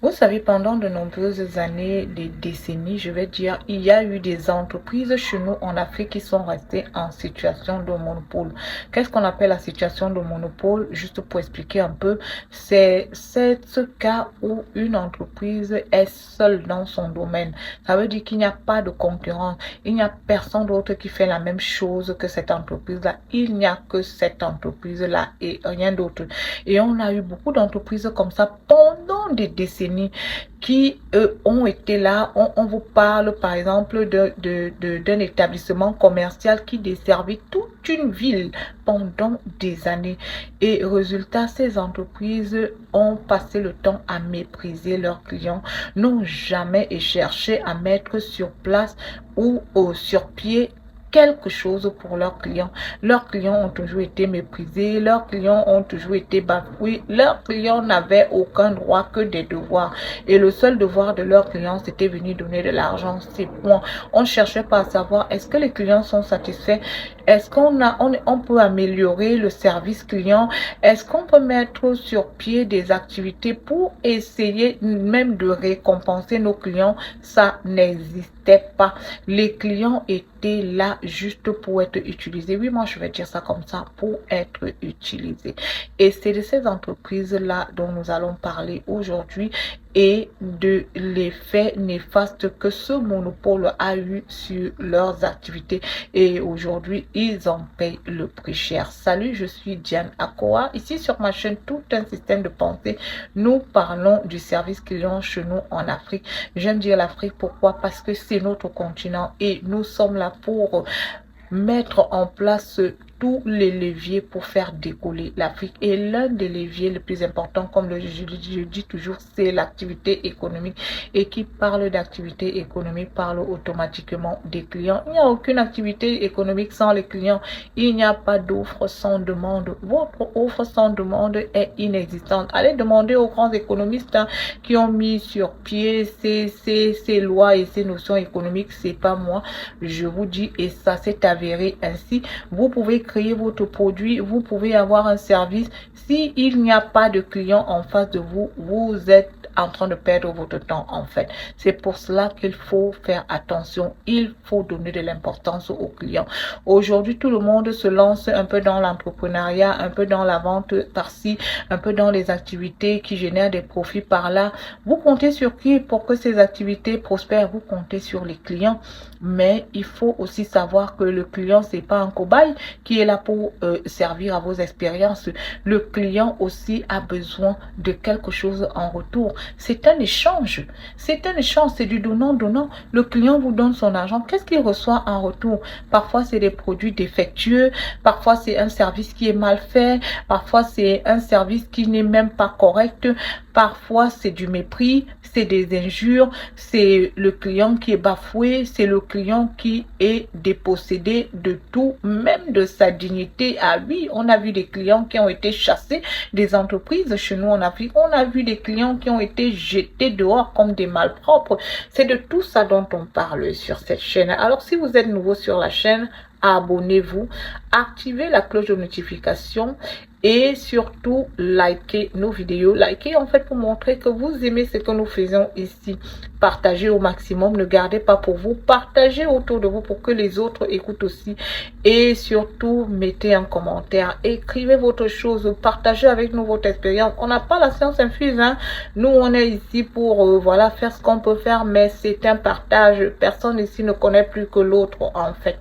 Vous savez, pendant de nombreuses années, des décennies, je vais dire, il y a eu des entreprises chez nous en Afrique qui sont restées en situation de monopole. Qu'est-ce qu'on appelle la situation de monopole? Juste pour expliquer un peu, c'est ce cas où une entreprise est seule dans son domaine. Ça veut dire qu'il n'y a pas de concurrence. Il n'y a personne d'autre qui fait la même chose que cette entreprise-là. Il n'y a que cette entreprise-là et rien d'autre. Et on a eu beaucoup d'entreprises comme ça pendant des décennies qui ont été là. On vous parle par exemple d'un établissement commercial qui desservait toute une ville pendant des années. Et résultat, ces entreprises ont passé le temps à mépriser leurs clients, n'ont jamais cherché à mettre sur place ou sur pied quelque chose pour leurs clients. Leurs clients ont toujours été méprisés, leurs clients ont toujours été bafoués, leurs clients n'avaient aucun droit que des devoirs. Et le seul devoir de leurs clients, c'était venir donner de l'argent. C'est point. On ne cherchait pas à savoir est-ce que les clients sont satisfaits, est-ce on peut améliorer le service client, est-ce qu'on peut mettre sur pied des activités pour essayer même de récompenser nos clients. Ça n'existait pas. Les clients étaient là juste pour être utilisés. Oui, moi je vais dire ça comme ça, pour être utilisés. Et c'est de ces entreprises-là dont nous allons parler aujourd'hui et de l'effet néfaste que ce monopole a eu sur leurs activités. Et aujourd'hui, ils en payent le prix cher. Salut, je suis Diane Akoa. Ici sur ma chaîne, tout un système de pensée. Nous parlons du service client chez nous en Afrique. J'aime dire l'Afrique, pourquoi? Parce que c'est notre continent et nous sommes là pour mettre en place tous les leviers pour faire décoller l'Afrique. Et l'un des leviers les plus importants, comme je dis toujours, c'est l'activité économique. Et qui parle d'activité économique parle automatiquement des clients. Il n'y a aucune activité économique sans les clients. Il n'y a pas d'offre sans demande. Votre offre sans demande est inexistante. Allez demander aux grands économistes qui ont mis sur pied ces lois et ces notions économiques. C'est pas moi. Je vous dis, et ça s'est avéré ainsi. Vous pouvez créer votre produit, vous pouvez avoir un service. Si il n'y a pas de client en face de vous, vous êtes en train de perdre votre temps en fait. C'est pour cela qu'il faut faire attention. Il faut donner de l'importance aux clients. Aujourd'hui, tout le monde se lance un peu dans l'entrepreneuriat, un peu dans la vente par-ci, un peu dans les activités qui génèrent des profits par-là. Vous comptez sur qui pour que ces activités prospèrent? Vous comptez sur les clients. Mais il faut aussi savoir que le client, c'est pas un cobaye qui est là pour servir à vos expériences. Le client aussi a besoin de quelque chose en retour. C'est un échange. C'est un échange, c'est du donnant-donnant. Le client vous donne son argent. Qu'est-ce qu'il reçoit en retour? Parfois, c'est des produits défectueux. Parfois, c'est un service qui est mal fait. Parfois, c'est un service qui n'est même pas correct. Parfois, c'est du mépris, c'est des injures, c'est le client qui est bafoué, c'est le client qui est dépossédé de tout, même de sa dignité. Ah oui, on a vu des clients qui ont été chassés des entreprises chez nous en Afrique. On a vu des clients qui ont été jetés dehors comme des malpropres. C'est de tout ça dont on parle sur cette chaîne. Alors, si vous êtes nouveau sur la chaîne, abonnez-vous, activez la cloche de notification et surtout likez nos vidéos. Likez en fait pour montrer que vous aimez ce que nous faisons ici. Partagez au maximum, ne gardez pas pour vous, partagez autour de vous pour que les autres écoutent aussi. Et surtout, mettez un commentaire, écrivez votre chose, partagez avec nous votre expérience. On n'a pas la science infuse, hein. Nous, on est ici pour voilà, faire ce qu'on peut faire, mais c'est un partage. Personne ici ne connaît plus que l'autre en fait.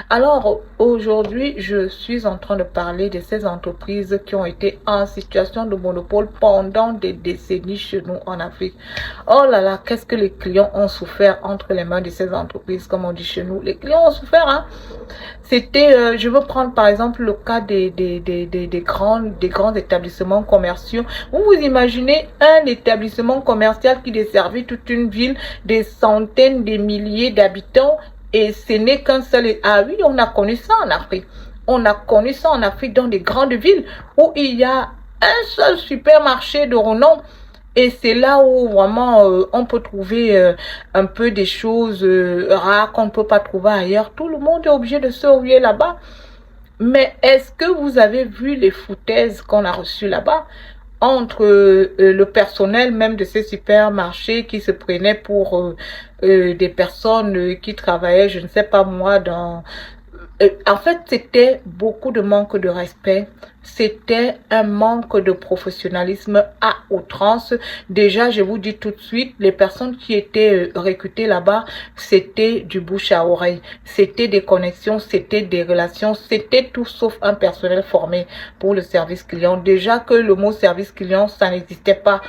Alors, aujourd'hui, je suis en train de parler de ces entreprises qui ont été en situation de monopole pendant des décennies chez nous en Afrique. Oh là là, qu'est-ce que les clients ont souffert entre les mains de ces entreprises, comme on dit chez nous. Les clients ont souffert, hein. C'était, je veux prendre par exemple le cas des grands établissements commerciaux. Vous imaginez un établissement commercial qui desservait toute une ville, des centaines, des milliers d'habitants, et ce n'est qu'un seul. Ah oui, on a connu ça en Afrique. On a connu ça en Afrique dans des grandes villes où il y a un seul supermarché de renom. Et c'est là où vraiment on peut trouver un peu des choses rares qu'on ne peut pas trouver ailleurs. Tout le monde est obligé de se ruer là-bas. Mais est-ce que vous avez vu les foutaises qu'on a reçues là-bas? entre le personnel même de ces supermarchés qui se prenaient pour des personnes qui travaillaient, je ne sais pas moi, dans... en fait, c'était beaucoup de manque de respect. C'était un manque de professionnalisme à outrance. Déjà, je vous dis tout de suite, les personnes qui étaient recrutées là-bas, c'était du bouche à oreille. C'était des connexions, c'était des relations, c'était tout sauf un personnel formé pour le service client. Déjà que le mot service client, ça n'existait pas.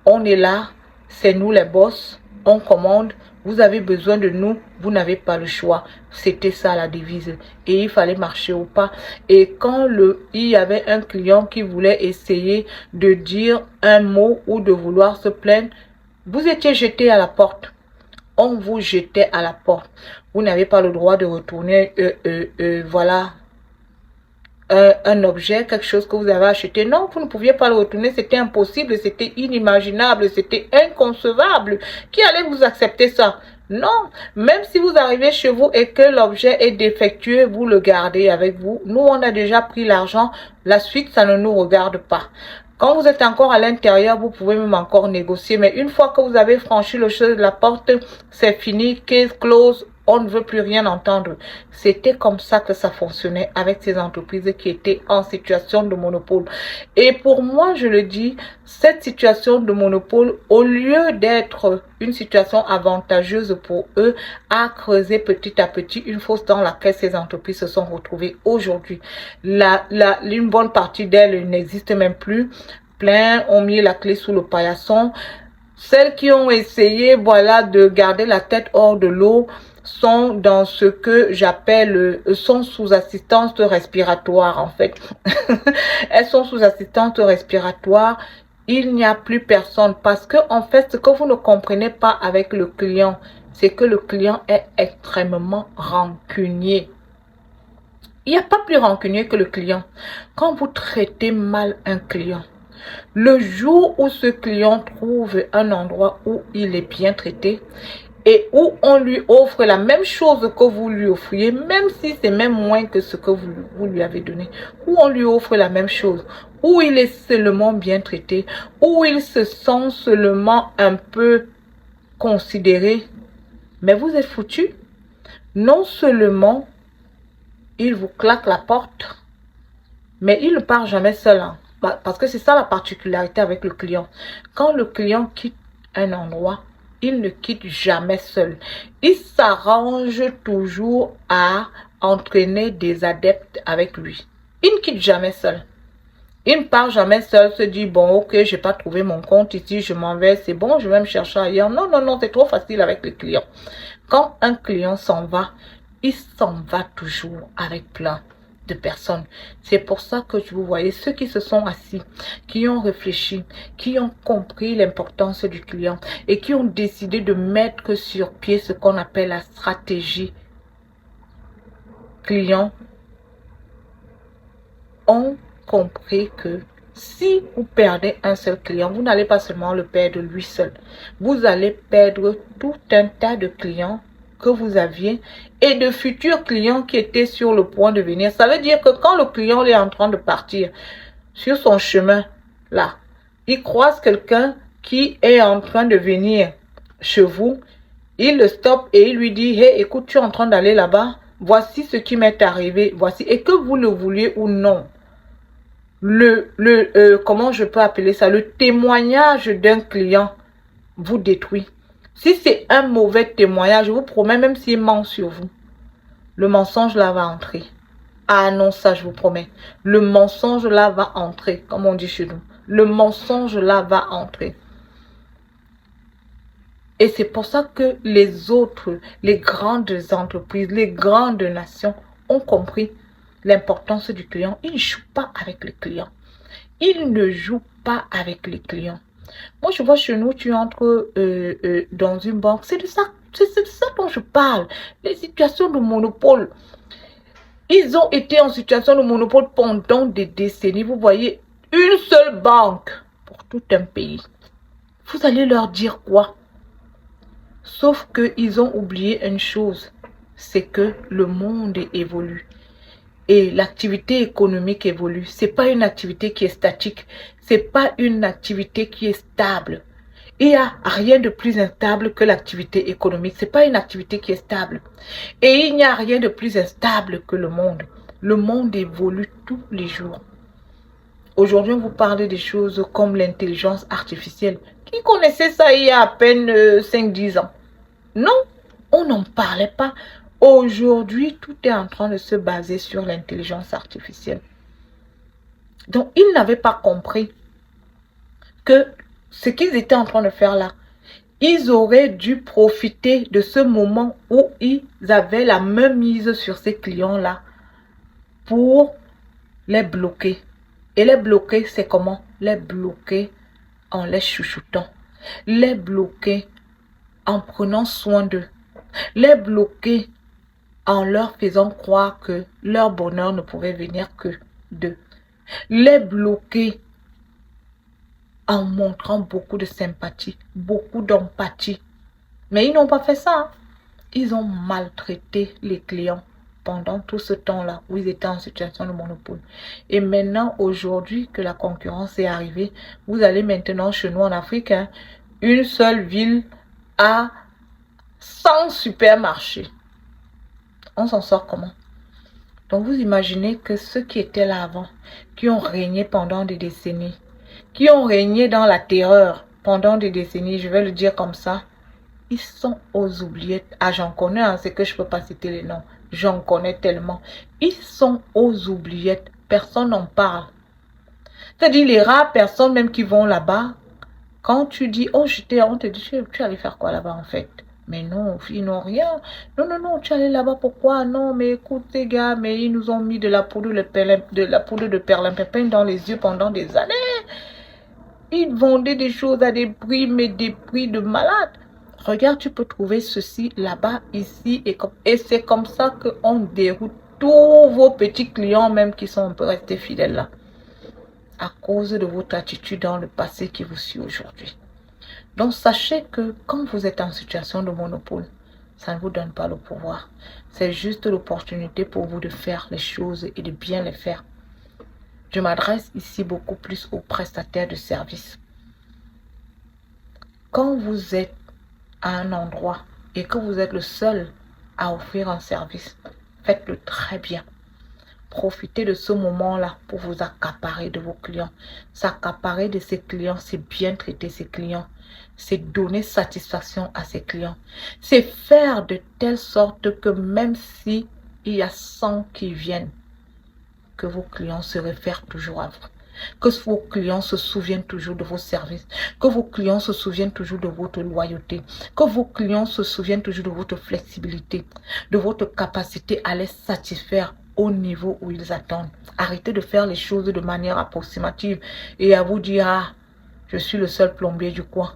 On est là, c'est nous les boss, on commande. Vous avez besoin de nous, vous n'avez pas le choix. C'était ça la devise. Et il fallait marcher ou pas. Et quand il y avait un client qui voulait essayer de dire un mot ou de vouloir se plaindre, vous étiez jeté à la porte. On vous jetait à la porte. Vous n'avez pas le droit de retourner, voilà, un objet, quelque chose que vous avez acheté. Non, vous ne pouviez pas le retourner, c'était impossible, c'était inimaginable, c'était inconcevable. Qui allait vous accepter ça? Non, même si vous arrivez chez vous et que l'objet est défectueux, vous le gardez avec vous. Nous, on a déjà pris l'argent, la suite, ça ne nous regarde pas. Quand vous êtes encore à l'intérieur, vous pouvez même encore négocier. Mais une fois que vous avez franchi le seuil de la porte, c'est fini, case close. On ne veut plus rien entendre. C'était comme ça que ça fonctionnait avec ces entreprises qui étaient en situation de monopole. Et pour moi, je le dis, cette situation de monopole, au lieu d'être une situation avantageuse pour eux, a creusé petit à petit une fosse dans laquelle ces entreprises se sont retrouvées aujourd'hui. Une bonne partie d'elles n'existe même plus. Plein ont mis la clé sous le paillasson. Celles qui ont essayé, voilà, de garder la tête hors de l'eau, sont dans ce que j'appelle, sont sous assistance respiratoire en fait. Elles sont sous assistance respiratoire. Il n'y a plus personne parce que en fait, ce que vous ne comprenez pas avec le client, c'est que le client est extrêmement rancunier. Il n'y a pas plus rancunier que le client. Quand vous traitez mal un client, le jour où ce client trouve un endroit où il est bien traité, et où on lui offre la même chose que vous lui offriez, même si c'est même moins que ce que vous lui avez donné, où on lui offre la même chose, où il est seulement bien traité, où il se sent seulement un peu considéré, mais vous êtes foutu. Non seulement il vous claque la porte, mais il ne part jamais seul. Hein, parce que c'est ça la particularité avec le client. Quand le client quitte un endroit, il ne quitte jamais seul. Il s'arrange toujours à entraîner des adeptes avec lui. Il ne quitte jamais seul. Il ne part jamais seul, se dit, bon, ok, je n'ai pas trouvé mon compte ici, je m'en vais, c'est bon, je vais me chercher ailleurs. Non, non, non, c'est trop facile avec le client. Quand un client s'en va, il s'en va toujours avec plein de personnes. C'est pour ça que vous voyez ceux qui se sont assis, qui ont réfléchi, qui ont compris l'importance du client et qui ont décidé de mettre sur pied ce qu'on appelle la stratégie client, ont compris que si vous perdez un seul client, vous n'allez pas seulement le perdre lui seul, vous allez perdre tout un tas de clients que vous aviez et de futurs clients qui étaient sur le point de venir. Ça veut dire que quand le client est en train de partir sur son chemin, là, il croise quelqu'un qui est en train de venir chez vous, il le stoppe et il lui dit, hey, écoute, tu es en train d'aller là-bas, voici ce qui m'est arrivé, voici, et que vous le vouliez ou non. Comment je peux appeler ça, le témoignage d'un client vous détruit. Si c'est un mauvais témoignage, je vous promets, même s'il ment sur vous, le mensonge là va entrer. Ah non, ça je vous promets. Le mensonge là va entrer, comme on dit chez nous. Le mensonge là va entrer. Et c'est pour ça que les autres, les grandes entreprises, les grandes nations ont compris l'importance du client. Ils ne jouent pas avec le client. Ils ne jouent pas avec les clients. Moi, je vois chez nous, tu entres dans une banque. C'est de ça dont je parle. Les situations de monopole. Ils ont été en situation de monopole pendant des décennies. Vous voyez, une seule banque pour tout un pays. Vous allez leur dire quoi? Sauf qu'ils ont oublié une chose. C'est que le monde évolue. et l'activité économique évolue. C'est pas une activité qui est statique. C'est pas une activité qui est stable. Il n'y a rien de plus instable que l'activité économique. C'est pas une activité qui est stable. Et il n'y a rien de plus instable que le monde. Le monde évolue tous les jours. Aujourd'hui, on vous parle des choses comme l'intelligence artificielle. Qui connaissait ça il y a à peine 5-10 ans? Non, on n'en parlait pas. Aujourd'hui, tout est en train de se baser sur l'intelligence artificielle. Donc, ils n'avaient pas compris que ce qu'ils étaient en train de faire là, ils auraient dû profiter de ce moment où ils avaient la main mise sur ces clients-là pour les bloquer. Et les bloquer, c'est comment? Les bloquer en les chouchoutant. Les bloquer en prenant soin d'eux. Les bloquer en leur faisant croire que leur bonheur ne pouvait venir que d'eux. Les bloquer en montrant beaucoup de sympathie, beaucoup d'empathie. Mais ils n'ont pas fait ça. Ils ont maltraité les clients pendant tout ce temps-là où ils étaient en situation de monopole. Et maintenant, aujourd'hui que la concurrence est arrivée, vous allez maintenant chez nous en Afrique, hein, une seule ville a 100 supermarchés. On s'en sort comment? Donc vous imaginez que ceux qui étaient là avant, qui ont régné pendant des décennies, qui ont régné dans la terreur pendant des décennies, je vais le dire comme ça, ils sont aux oubliettes. Ah, j'en connais, hein, c'est que je ne peux pas citer les noms. J'en connais tellement. Ils sont aux oubliettes. Personne n'en parle. C'est-à-dire les rares personnes même qui vont là-bas, quand tu dis, oh, on te dit, tu es allé faire quoi là-bas en fait? Mais non, ils n'ont rien. Non, non, non, tu es allé là-bas, pourquoi? Non, mais écoute, les gars, mais ils nous ont mis de la poudre de perlimpinpin dans les yeux pendant des années. Ils vendaient des choses à des prix, mais des prix de malade. Regarde, tu peux trouver ceci là-bas, ici, et c'est comme ça qu'on déroute tous vos petits clients, même qui sont un peu restés fidèles là, à cause de votre attitude dans le passé qui vous suit aujourd'hui. Donc, sachez que quand vous êtes en situation de monopole, ça ne vous donne pas le pouvoir. C'est juste l'opportunité pour vous de faire les choses et de bien les faire. Je m'adresse ici beaucoup plus aux prestataires de services. Quand vous êtes à un endroit et que vous êtes le seul à offrir un service, faites-le très bien. Profitez de ce moment-là pour vous accaparer de vos clients. S'accaparer de ses clients, c'est bien traiter ses clients. C'est donner satisfaction à ses clients. C'est faire de telle sorte que même si il y a 100 qui viennent, que vos clients se réfèrent toujours à vous. Que vos clients se souviennent toujours de vos services. Que vos clients se souviennent toujours de votre loyauté. Que vos clients se souviennent toujours de votre flexibilité. De votre capacité à les satisfaire au niveau où ils attendent. Arrêtez de faire les choses de manière approximative et à vous dire, ah, je suis le seul plombier du coin.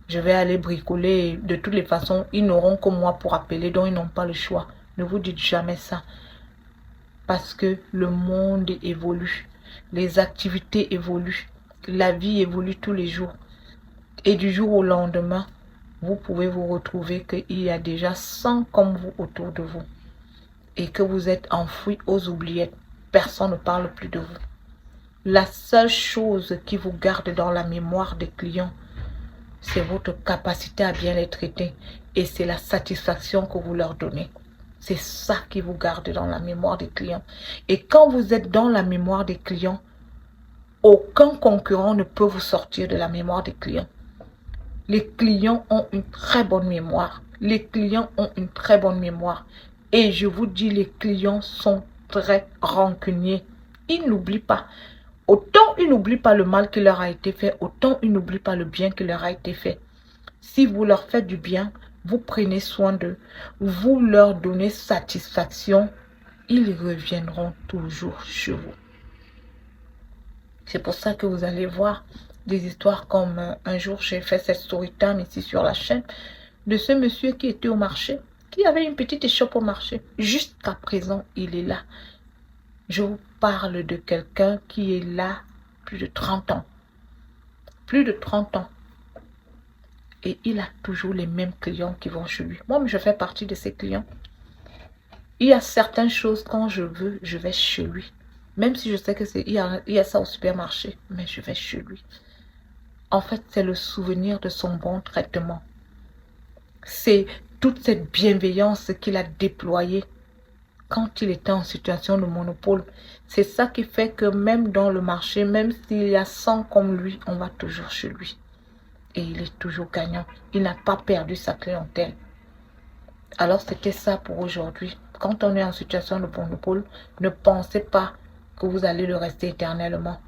Je vais aller bricoler. De toutes les façons, ils n'auront que moi pour appeler, donc ils n'ont pas le choix. Ne vous dites jamais ça. Parce que le monde évolue. Les activités évoluent. La vie évolue tous les jours. Et du jour au lendemain, vous pouvez vous retrouver qu'il y a déjà 100 comme vous autour de vous. Et que vous êtes enfoui aux oubliettes. Personne ne parle plus de vous. La seule chose qui vous garde dans la mémoire des clients, c'est votre capacité à bien les traiter. Et c'est la satisfaction que vous leur donnez. C'est ça qui vous garde dans la mémoire des clients. Et quand vous êtes dans la mémoire des clients, aucun concurrent ne peut vous sortir de la mémoire des clients. Les clients ont une très bonne mémoire. Les clients ont une très bonne mémoire. Et je vous dis, les clients sont très rancuniers. Ils n'oublient pas. Autant ils n'oublient pas le mal qui leur a été fait, autant ils n'oublient pas le bien qui leur a été fait. Si vous leur faites du bien, vous prenez soin d'eux, vous leur donnez satisfaction, ils reviendront toujours chez vous. C'est pour ça que vous allez voir des histoires comme un jour j'ai fait cette story time ici sur la chaîne de ce monsieur qui était au marché, qui avait une petite échoppe au marché. Jusqu'à présent, il est là. Je vous parle de quelqu'un qui est là plus de 30 ans. Plus de 30 ans. Et il a toujours les mêmes clients qui vont chez lui. Moi, je fais partie de ces clients. Il y a certaines choses, quand je veux, je vais chez lui. Même si je sais que il y a ça au supermarché, mais je vais chez lui. En fait, c'est le souvenir de son bon traitement. C'est toute cette bienveillance qu'il a déployée quand il était en situation de monopole. C'est ça qui fait que même dans le marché, même s'il y a 100 comme lui, on va toujours chez lui. Et il est toujours gagnant. Il n'a pas perdu sa clientèle. Alors c'était ça pour aujourd'hui. Quand on est en situation de monopole, ne pensez pas que vous allez le rester éternellement.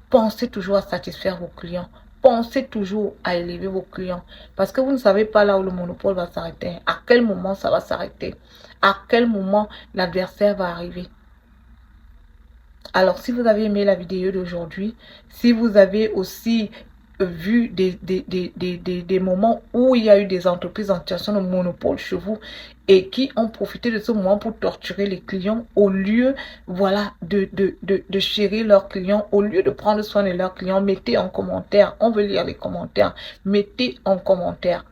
Pensez toujours à satisfaire vos clients. Pensez toujours à élever vos clients. Parce que vous ne savez pas là où le monopole va s'arrêter. À quel moment ça va s'arrêter. À quel moment l'adversaire va arriver. Alors, si vous avez aimé la vidéo d'aujourd'hui, si vous avez aussi vu des moments où il y a eu des entreprises en situation de monopole chez vous et qui ont profité de ce moment pour torturer les clients au lieu, voilà, de chérir leurs clients, au lieu de prendre soin de leurs clients, mettez en commentaire. On veut lire les commentaires. Mettez en commentaire.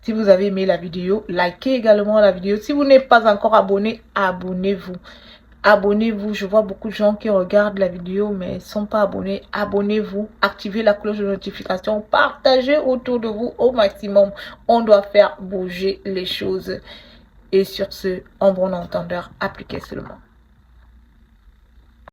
Si vous avez aimé la vidéo, likez également la vidéo. Si vous n'êtes pas encore abonné, abonnez-vous. Abonnez-vous, je vois beaucoup de gens qui regardent la vidéo mais ils ne sont pas abonnés. Abonnez-vous, activez la cloche de notification, partagez autour de vous au maximum. On doit faire bouger les choses. Et sur ce, en bon entendeur, appliquez seulement.